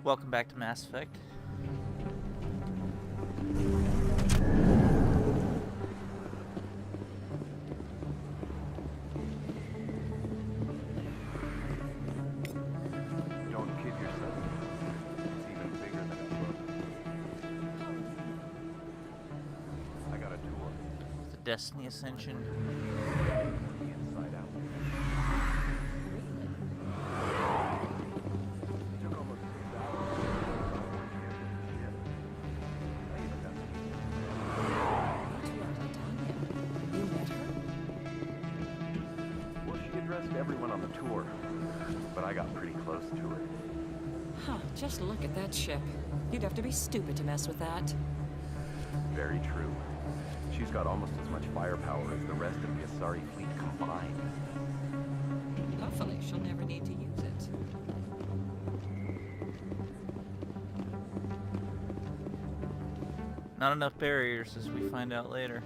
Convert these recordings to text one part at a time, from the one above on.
Welcome back to Mass Effect. Don't kid yourself. It's even bigger than it looks. I got a tour. The Destiny Ascension. The inside out. Took almost 2 hours. I even got You met her? Well, she addressed everyone on the tour, but I got pretty close to her. Huh, just look at that ship. You'd have to be stupid to mess with that. Very true. She's got almost as much firepower as the rest of the Asari fleet combined. Hopefully, she'll never need to use it. Not enough barriers, as we find out later.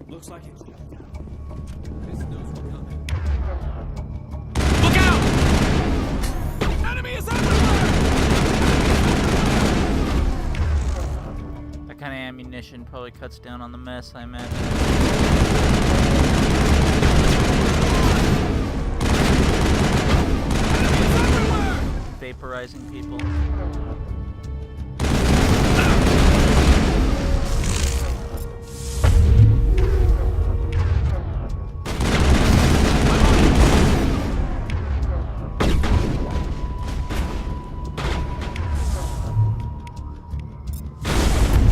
Looks like it. This knows we're coming. Look out! Enemy is everywhere! That kind of ammunition probably cuts down on the mess, I imagine. Enemy is everywhere! Vaporizing people.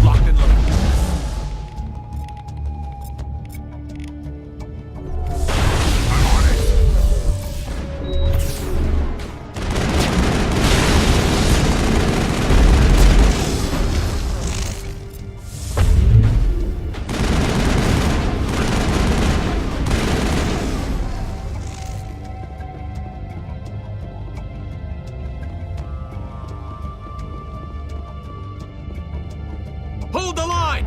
Locked and loaded. I'm on it. Hold the line!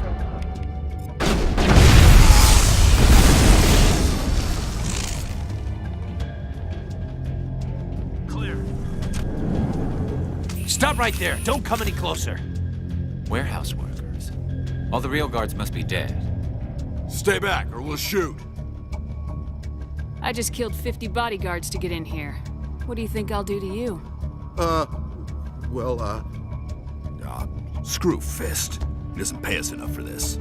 Clear. Stop right there! Don't come any closer! Warehouse workers. All the real guards must be dead. Stay back or we'll shoot. I just killed 50 bodyguards to get in here. What do you think I'll do to you? Screw Fist. He doesn't pay us enough for this.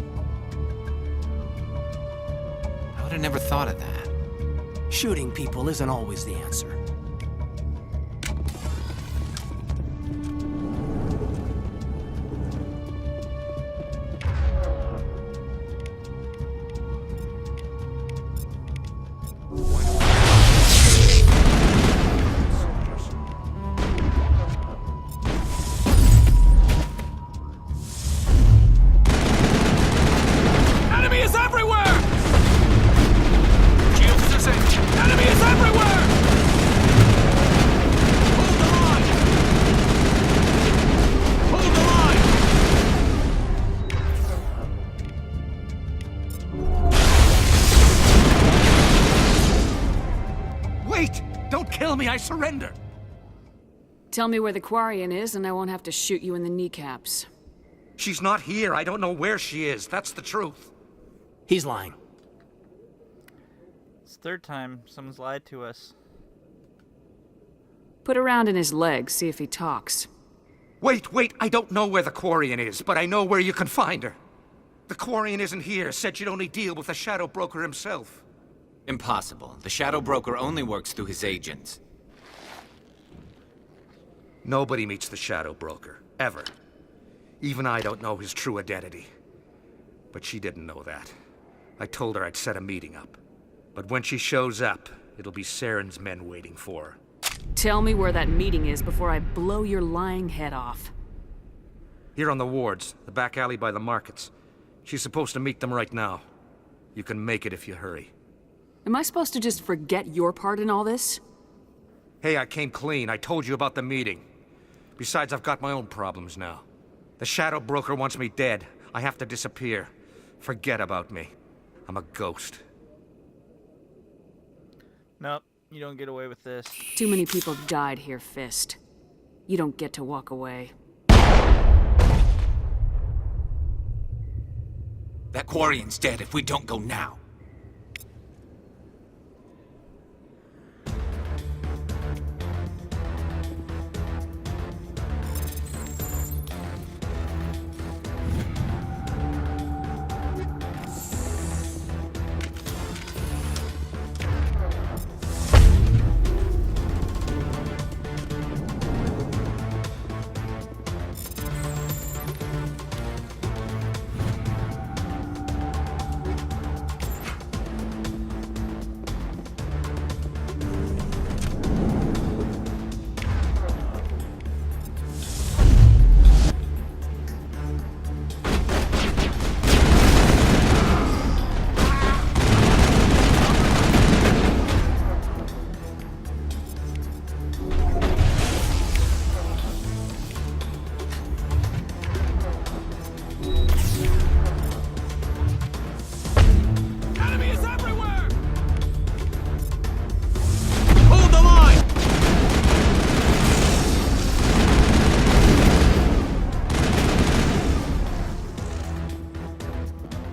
I would have never thought of that. Shooting people isn't always the answer. Enemy is everywhere! Shields disabled. Enemy is everywhere! Hold the line! Hold the line! Wait! Don't kill me, I surrender! Tell me where the Quarian is and I won't have to shoot you in the kneecaps. She's not here. I don't know where she is. That's the truth. He's lying. It's the third time someone's lied to us. Put a round in his leg, see if he talks. Wait! I don't know where the Quarian is, but I know where you can find her. The Quarian isn't here. Said she'd only deal with the Shadow Broker himself. Impossible. The Shadow Broker only works through his agents. Nobody meets the Shadow Broker. Ever. Even I don't know his true identity. But she didn't know that. I told her I'd set a meeting up. But when she shows up, it'll be Saren's men waiting for her. Tell me where that meeting is before I blow your lying head off. Here on the wards, the back alley by the markets. She's supposed to meet them right now. You can make it if you hurry. Am I supposed to just forget your part in all this? Hey, I came clean. I told you about the meeting. Besides, I've got my own problems now. The Shadow Broker wants me dead. I have to disappear. Forget about me. I'm a ghost. Nope, you don't get away with this. Too many people died here, Fist. You don't get to walk away. That Quarian's dead if we don't go now.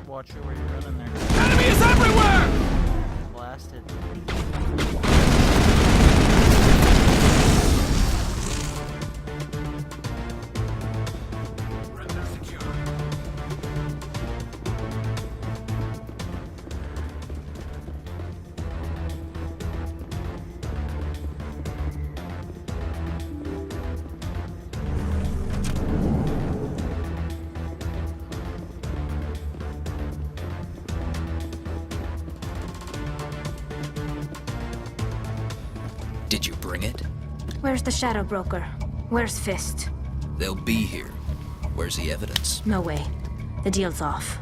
Watch where you're running there. Enemies everywhere! Blasted. Did you bring it? Where's the Shadow Broker? Where's Fist? They'll be here. Where's the evidence? No way. The deal's off.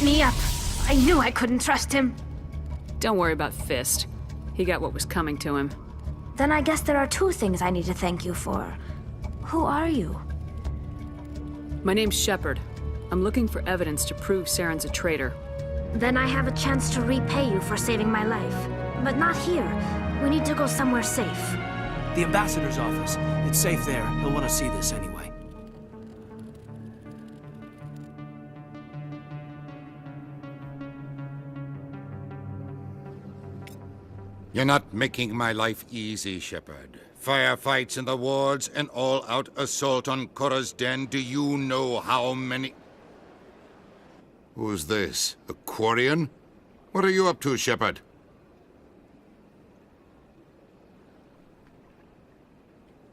Me up. I knew I couldn't trust him. Don't worry about Fist. He got what was coming to him. Then I guess there are two things I need to thank you for. Who are you? My name's Shepard. I'm looking for evidence to prove Saren's a traitor. Then I have a chance to repay you for saving my life. But not here. We need to go somewhere safe. The ambassador's office. It's safe there. He'll want to see this anyway. You're not making my life easy, Shepard. Firefights in the wards, an all-out assault on Korra's den. Do you know how many... Who's this? A Quarian? What are you up to, Shepard?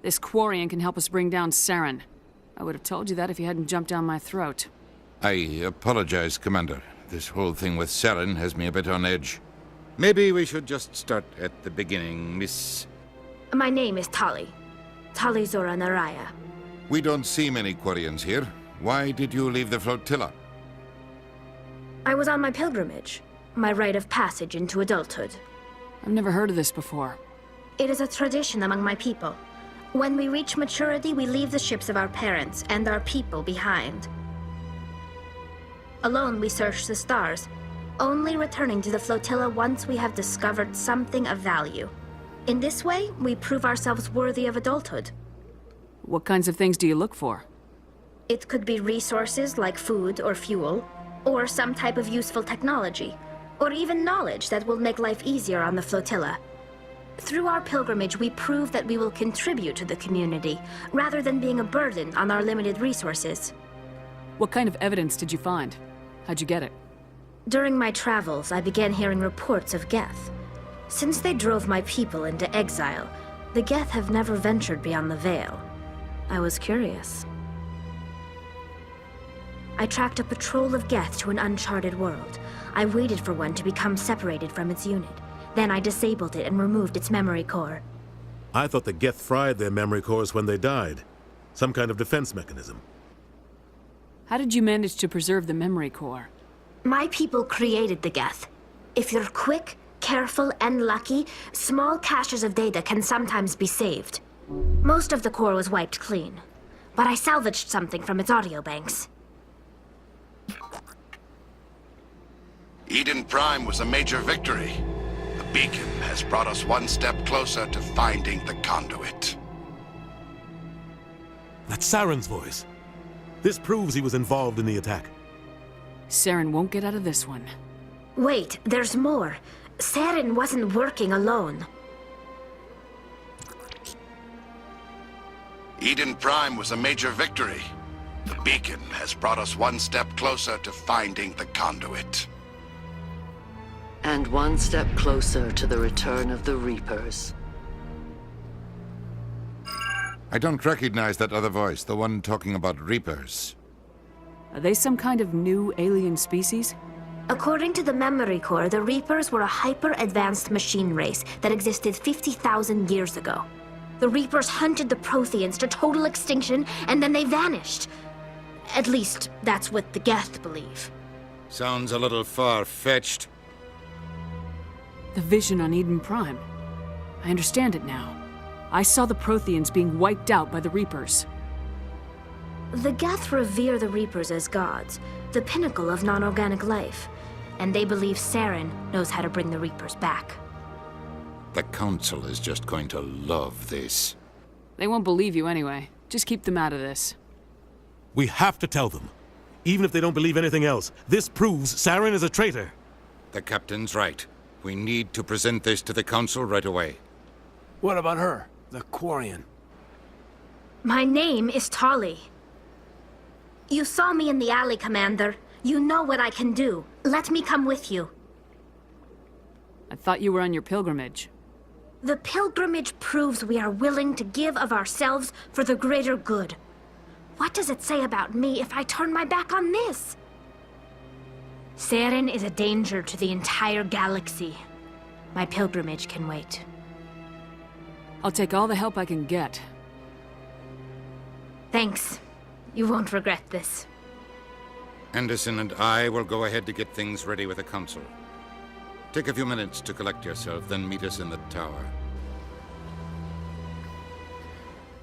This Quarian can help us bring down Saren. I would have told you that if you hadn't jumped down my throat. I apologize, Commander. This whole thing with Saren has me a bit on edge. Maybe we should just start at the beginning, Miss... My name is Tali. Tali Zora Naraya. We don't see many Quarians here. Why did you leave the flotilla? I was on my pilgrimage. My rite of passage into adulthood. I've never heard of this before. It is a tradition among my people. When we reach maturity, we leave the ships of our parents and our people behind. Alone, we search the stars, only returning to the flotilla once we have discovered something of value. In this way, we prove ourselves worthy of adulthood. What kinds of things do you look for? It could be resources like food or fuel, or some type of useful technology, or even knowledge that will make life easier on the flotilla. Through our pilgrimage, we prove that we will contribute to the community, rather than being a burden on our limited resources. What kind of evidence did you find? How'd you get it? During my travels, I began hearing reports of Geth. Since they drove my people into exile, the Geth have never ventured beyond the Veil. I was curious. I tracked a patrol of Geth to an uncharted world. I waited for one to become separated from its unit. Then I disabled it and removed its memory core. I thought the Geth fried their memory cores when they died. Some kind of defense mechanism. How did you manage to preserve the memory core? My people created the Geth. If you're quick, careful, and lucky, small caches of data can sometimes be saved. Most of the core was wiped clean, but I salvaged something from its audio banks. Eden Prime was a major victory. The beacon has brought us one step closer to finding the conduit. That's Saren's voice. This proves he was involved in the attack. Saren won't get out of this one. Wait, there's more. Saren wasn't working alone. Eden Prime was a major victory. The beacon has brought us one step closer to finding the conduit. And one step closer to the return of the Reapers. I don't recognize that other voice, the one talking about Reapers. Are they some kind of new alien species? According to the memory core, the Reapers were a hyper-advanced machine race that existed 50,000 years ago. The Reapers hunted the Protheans to total extinction, and then they vanished. At least, that's what the Geth believe. Sounds a little far-fetched. The vision on Eden Prime. I understand it now. I saw the Protheans being wiped out by the Reapers. The Geth revere the Reapers as gods, the pinnacle of non-organic life, and they believe Saren knows how to bring the Reapers back. The Council is just going to love this. They won't believe you anyway. Just keep them out of this. We have to tell them. Even if they don't believe anything else, this proves Saren is a traitor. The Captain's right. We need to present this to the Council right away. What about her? The Quarian? My name is Tali. You saw me in the alley, Commander. You know what I can do. Let me come with you. I thought you were on your pilgrimage. The pilgrimage proves we are willing to give of ourselves for the greater good. What does it say about me if I turn my back on this? Saren is a danger to the entire galaxy. My pilgrimage can wait. I'll take all the help I can get. Thanks. You won't regret this. Anderson and I will go ahead to get things ready with the Council. Take a few minutes to collect yourself, then meet us in the tower.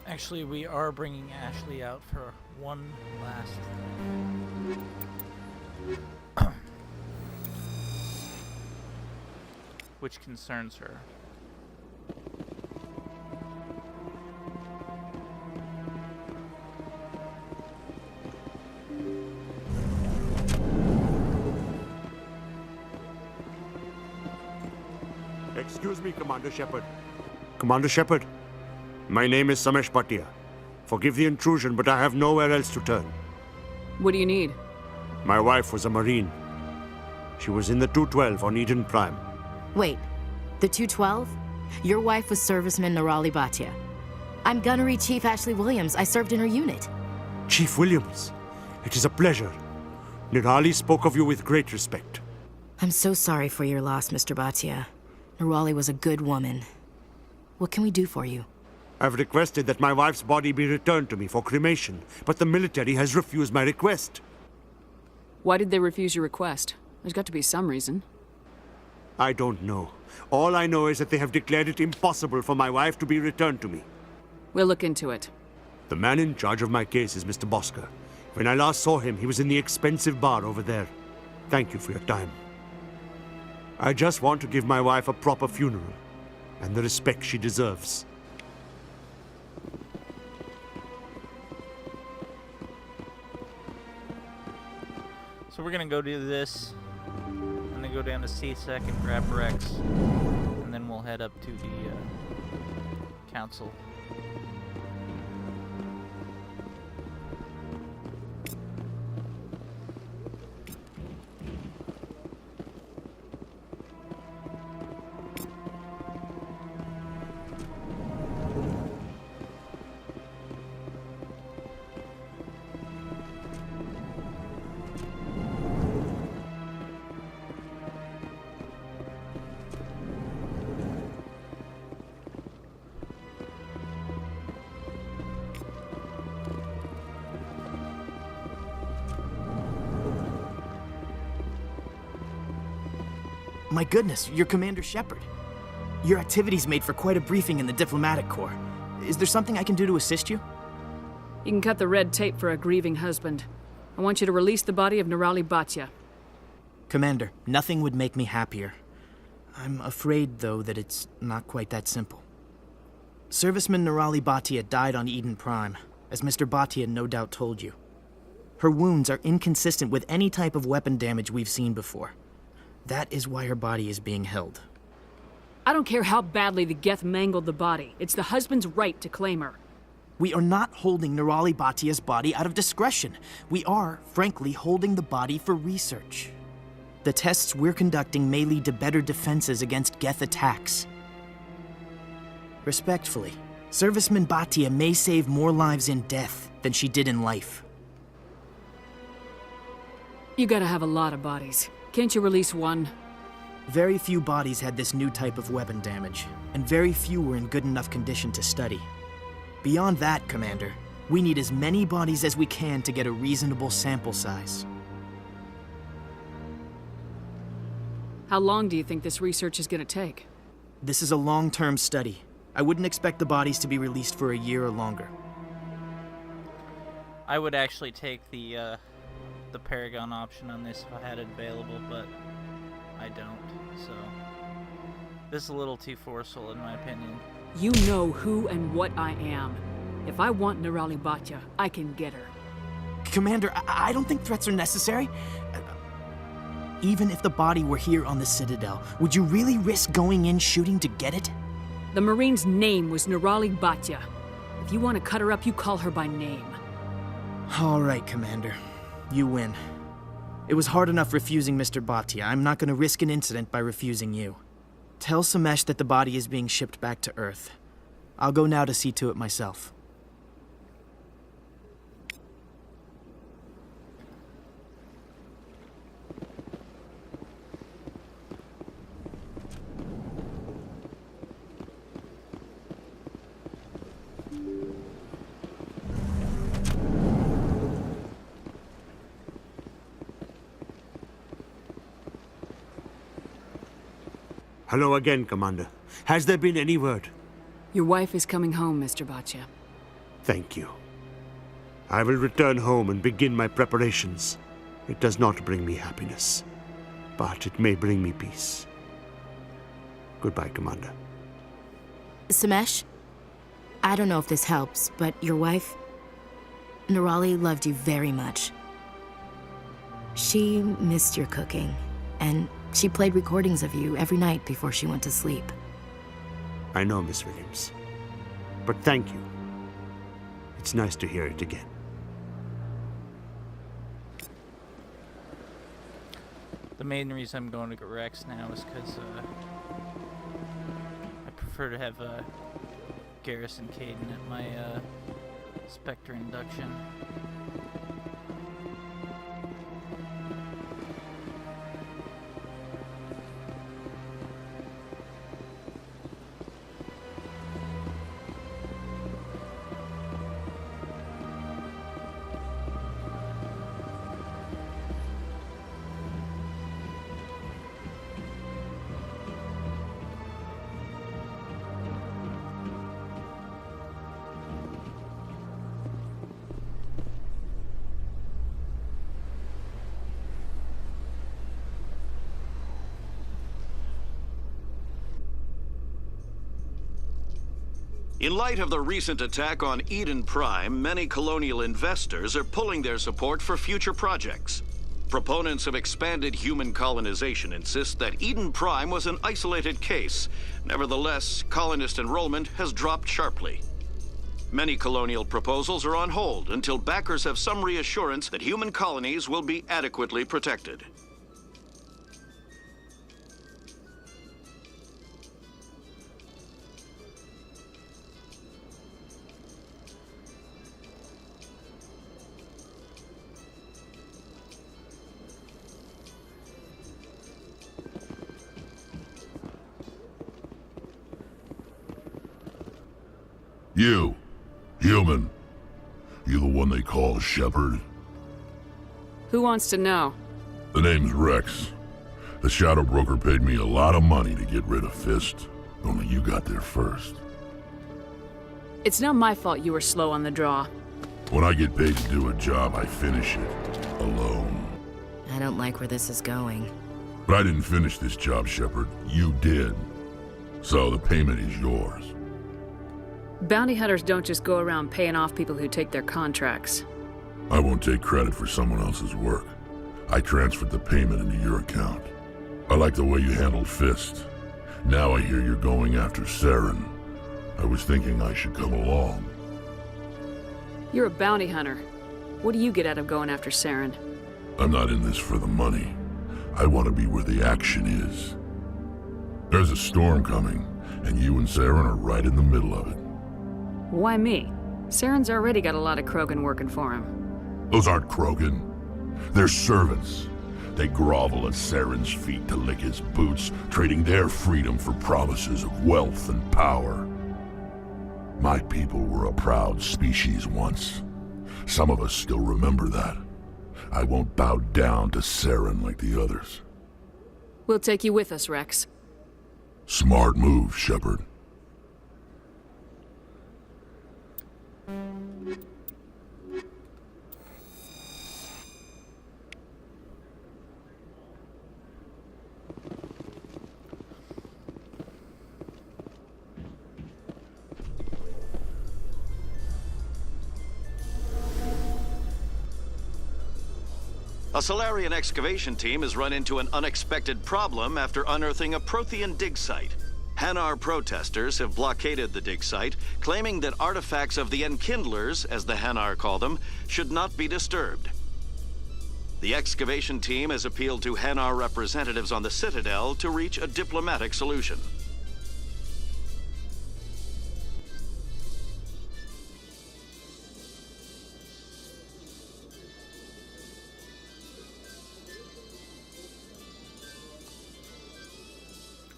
Actually, we are bringing Ashley out for one last thing. Which concerns her. Excuse me, Commander Shepard. Commander Shepard, my name is Samesh Bhatia. Forgive the intrusion, but I have nowhere else to turn. What do you need? My wife was a Marine. She was in the 212 on Eden Prime. Wait, the 212? Your wife was serviceman Nirali Bhatia. I'm Gunnery Chief Ashley Williams. I served in her unit. Chief Williams, it is a pleasure. Nirali spoke of you with great respect. I'm so sorry for your loss, Mr. Bhatia. Nirali was a good woman. What can we do for you? I've requested that my wife's body be returned to me for cremation, but the military has refused my request. Why did they refuse your request? There's got to be some reason. I don't know. All I know is that they have declared it impossible for my wife to be returned to me. We'll look into it. The man in charge of my case is Mr. Bosker. When I last saw him, he was in the expensive bar over there. Thank you for your time. I just want to give my wife a proper funeral, and the respect she deserves. So we're gonna go do this, and then go down to C-Sec and grab Rex, and then we'll head up to the council. My goodness, you're Commander Shepard. Your activities made for quite a briefing in the Diplomatic Corps. Is there something I can do to assist you? You can cut the red tape for a grieving husband. I want you to release the body of Nerali Batya. Commander, nothing would make me happier. I'm afraid, though, that it's not quite that simple. Serviceman Nerali Batya died on Eden Prime, as Mr. Batya no doubt told you. Her wounds are inconsistent with any type of weapon damage we've seen before. That is why her body is being held. I don't care how badly the Geth mangled the body. It's the husband's right to claim her. We are not holding Nerali Batya's body out of discretion. We are, frankly, holding the body for research. The tests we're conducting may lead to better defenses against Geth attacks. Respectfully, Serviceman Batya may save more lives in death than she did in life. You gotta have a lot of bodies. Can't you release one? Very few bodies had this new type of weapon damage, and very few were in good enough condition to study. Beyond that, Commander, we need as many bodies as we can to get a reasonable sample size. How long do you think this research is gonna take? This is a long-term study. I wouldn't expect the bodies to be released for a year or longer. I would actually take the Paragon option on this if I had it available, but I don't, so this is a little too forceful in my opinion. You know who and what I am. If I want Nerali Batya, I can get her. Commander, I don't think threats are necessary. Even if the body were here on the Citadel, would you really risk going in shooting to get it? The Marine's name was Nerali Batya. If you want to cut her up, you call her by name. All right, Commander. You win. It was hard enough refusing Mr. Batya. I'm not going to risk an incident by refusing you. Tell Samesh that the body is being shipped back to Earth. I'll go now to see to it myself. Hello again, Commander. Has there been any word? Your wife is coming home, Mr. Batya. Thank you. I will return home and begin my preparations. It does not bring me happiness, but it may bring me peace. Goodbye, Commander. Samesh, I don't know if this helps, but your wife, Nerali, loved you very much. She missed your cooking, and she played recordings of you every night before she went to sleep. I know, Miss Williams. But thank you. It's nice to hear it again. The main reason I'm going to get Rex now is because I prefer to have Garrus and Caden at my Spectre Induction. In light of the recent attack on Eden Prime, many colonial investors are pulling their support for future projects. Proponents of expanded human colonization insist that Eden Prime was an isolated case. Nevertheless, colonist enrollment has dropped sharply. Many colonial proposals are on hold until backers have some reassurance that human colonies will be adequately protected. You, human. You the one they call Shepard? Who wants to know? The name's Rex. The Shadow Broker paid me a lot of money to get rid of Fist. Only you got there first. It's not my fault you were slow on the draw. When I get paid to do a job, I finish it. Alone. I don't like where this is going. But I didn't finish this job, Shepard. You did. So the payment is yours. Bounty hunters don't just go around paying off people who take their contracts. I won't take credit for someone else's work. I transferred the payment into your account. I like the way you handled Fist. Now I hear you're going after Saren. I was thinking I should come along. You're a bounty hunter. What do you get out of going after Saren? I'm not in this for the money. I want to be where the action is. There's a storm coming, and you and Saren are right in the middle of it. Why me? Saren's already got a lot of Krogan working for him. Those aren't Krogan. They're servants. They grovel at Saren's feet to lick his boots, trading their freedom for promises of wealth and power. My people were a proud species once. Some of us still remember that. I won't bow down to Saren like the others. We'll take you with us, Rex. Smart move, Shepard. A Solarian excavation team has run into an unexpected problem after unearthing a Prothean dig site. Hanar protesters have blockaded the dig site, claiming that artifacts of the Enkindlers, as the Hanar call them, should not be disturbed. The excavation team has appealed to Hanar representatives on the Citadel to reach a diplomatic solution.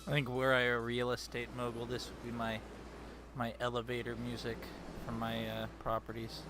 I think were I a real estate mogul, this would be my elevator music for my properties.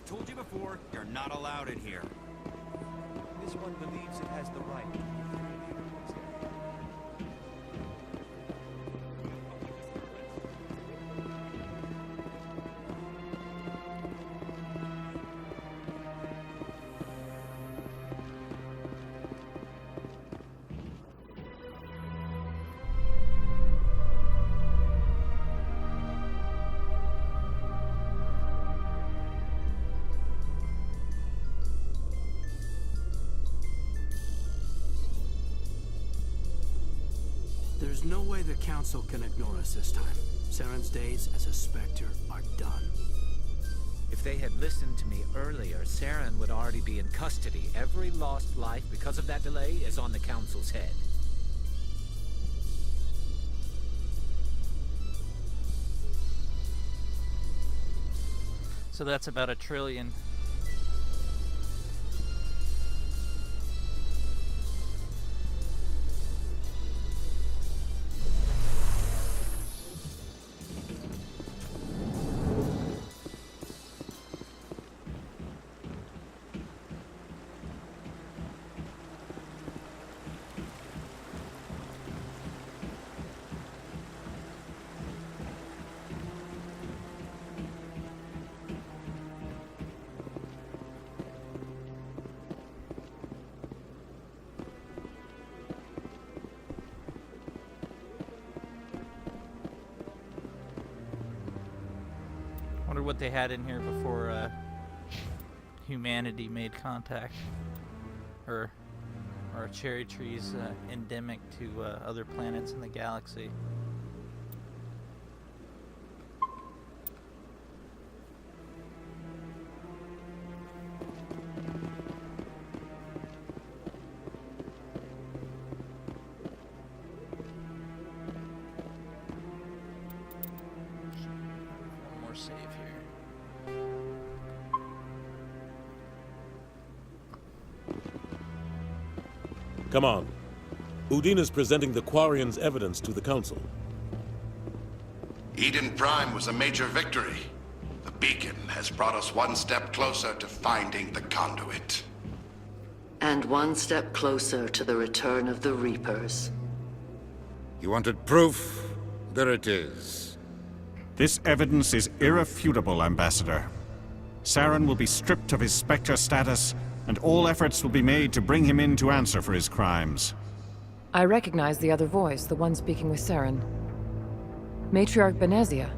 Told you before, you're not allowed in here. This one believes it has the right. There's no way the Council can ignore us this time. Saren's days as a Spectre are done. If they had listened to me earlier, Saren would already be in custody. Every lost life because of that delay is on the Council's head. So that's about $1 trillion. what they had in here before humanity made contact, or are cherry trees endemic to other planets in the galaxy? One more save here. Come on. Udina's presenting the Quarians' evidence to the Council. Eden Prime was a major victory. The beacon has brought us one step closer to finding the conduit. And one step closer to the return of the Reapers. You wanted proof? There it is. This evidence is irrefutable, Ambassador. Saren will be stripped of his Spectre status, and all efforts will be made to bring him in to answer for his crimes. I recognize the other voice, the one speaking with Saren. Matriarch Benezia.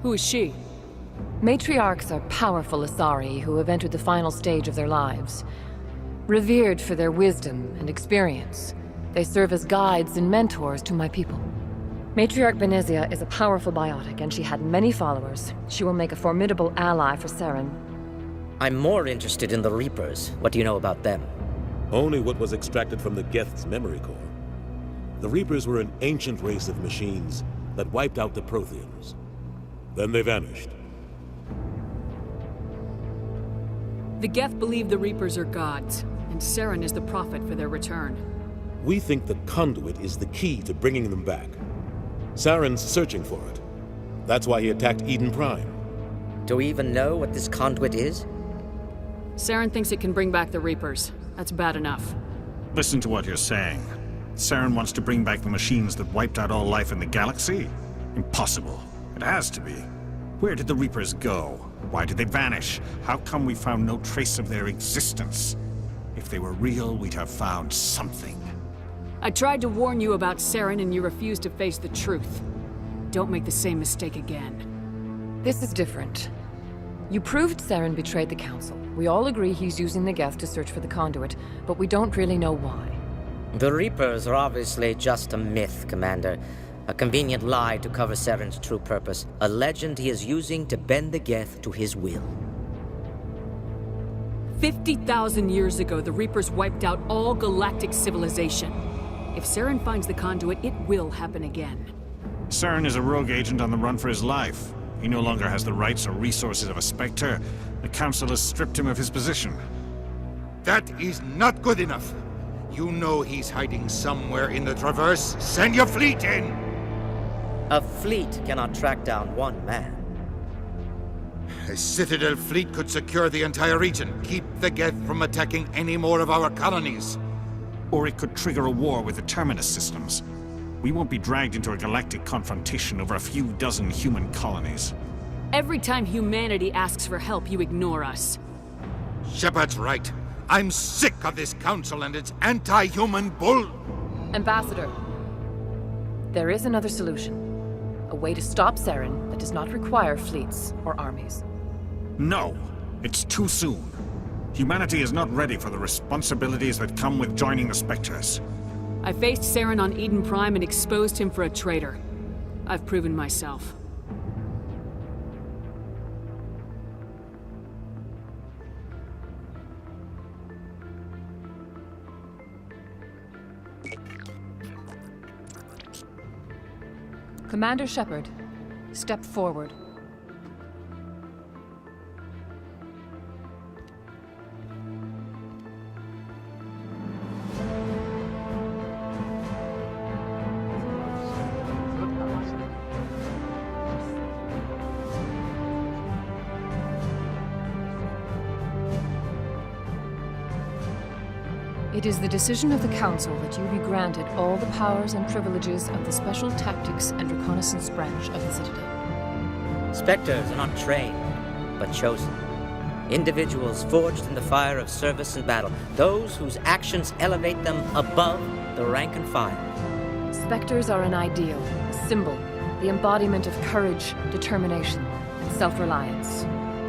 Who is she? Matriarchs are powerful Asari who have entered the final stage of their lives. Revered for their wisdom and experience, they serve as guides and mentors to my people. Matriarch Benezia is a powerful biotic, and she had many followers. She will make a formidable ally for Saren. I'm more interested in the Reapers. What do you know about them? Only what was extracted from the Geth's memory core. The Reapers were an ancient race of machines that wiped out the Protheans. Then they vanished. The Geth believe the Reapers are gods, and Saren is the prophet for their return. We think the conduit is the key to bringing them back. Saren's searching for it. That's why he attacked Eden Prime. Do we even know what this conduit is? Saren thinks it can bring back the Reapers. That's bad enough. Listen to what you're saying. Saren wants to bring back the machines that wiped out all life in the galaxy? Impossible. It has to be. Where did the Reapers go? Why did they vanish? How come we found no trace of their existence? If they were real, we'd have found something. I tried to warn you about Saren and you refused to face the truth. Don't make the same mistake again. This is different. You proved Saren betrayed the Council. We all agree he's using the Geth to search for the conduit, but we don't really know why. The Reapers are obviously just a myth, Commander. A convenient lie to cover Saren's true purpose. A legend he is using to bend the Geth to his will. 50,000 years ago, the Reapers wiped out all galactic civilization. If Saren finds the conduit, it will happen again. Saren is a rogue agent on the run for his life. He no longer has the rights or resources of a Spectre. The Council has stripped him of his position. That is not good enough. You know he's hiding somewhere in the Traverse. Send your fleet in! A fleet cannot track down one man. A Citadel fleet could secure the entire region, keep the Geth from attacking any more of our colonies. Or it could trigger a war with the Terminus systems. We won't be dragged into a galactic confrontation over a few dozen human colonies. Every time humanity asks for help, you ignore us. Shepard's right. I'm sick of this council and its anti-human bull. Ambassador, there is another solution. A way to stop Saren that does not require fleets or armies. No, it's too soon. Humanity is not ready for the responsibilities that come with joining the Spectres. I faced Saren on Eden Prime and exposed him for a traitor. I've proven myself. Commander Shepard, step forward. It is the decision of the Council that you be granted all the powers and privileges of the Special Tactics and Reconnaissance branch of the Citadel. Spectres are not trained, but chosen. Individuals forged in the fire of service and battle. Those whose actions elevate them above the rank and file. Spectres are an ideal, a symbol, the embodiment of courage, determination, and self-reliance.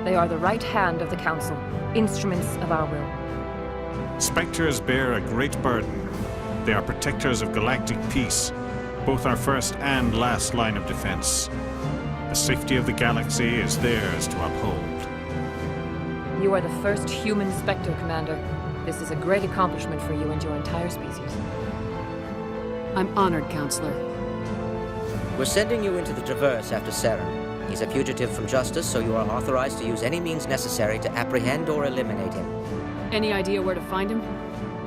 They are the right hand of the Council, instruments of our will. Spectres bear a great burden. They are protectors of galactic peace, both our first and last line of defense. The safety of the galaxy is theirs to uphold. You are the first human Spectre, Commander. This is a great accomplishment for you and your entire species. I'm honored, Counselor. We're sending you into the Traverse after Saren. He's a fugitive from justice, so you are authorized to use any means necessary to apprehend or eliminate him. Any idea where to find him?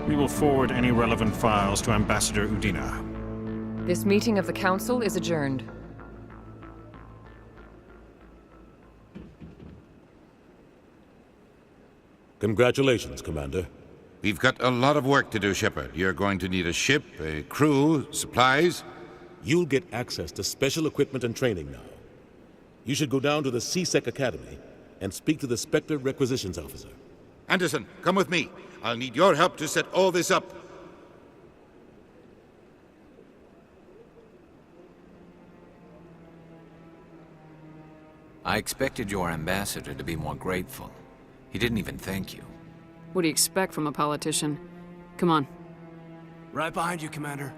We will forward any relevant files to Ambassador Udina. This meeting of the Council is adjourned. Congratulations, Commander. We've got a lot of work to do, Shepard. You're going to need a ship, a crew, supplies. You'll get access to special equipment and training now. You should go down to the C-Sec Academy and speak to the Spectre Requisitions Officer. Anderson, come with me. I'll need your help to set all this up. I expected your ambassador to be more grateful. He didn't even thank you. What do you expect from a politician? Come on. Right behind you, Commander.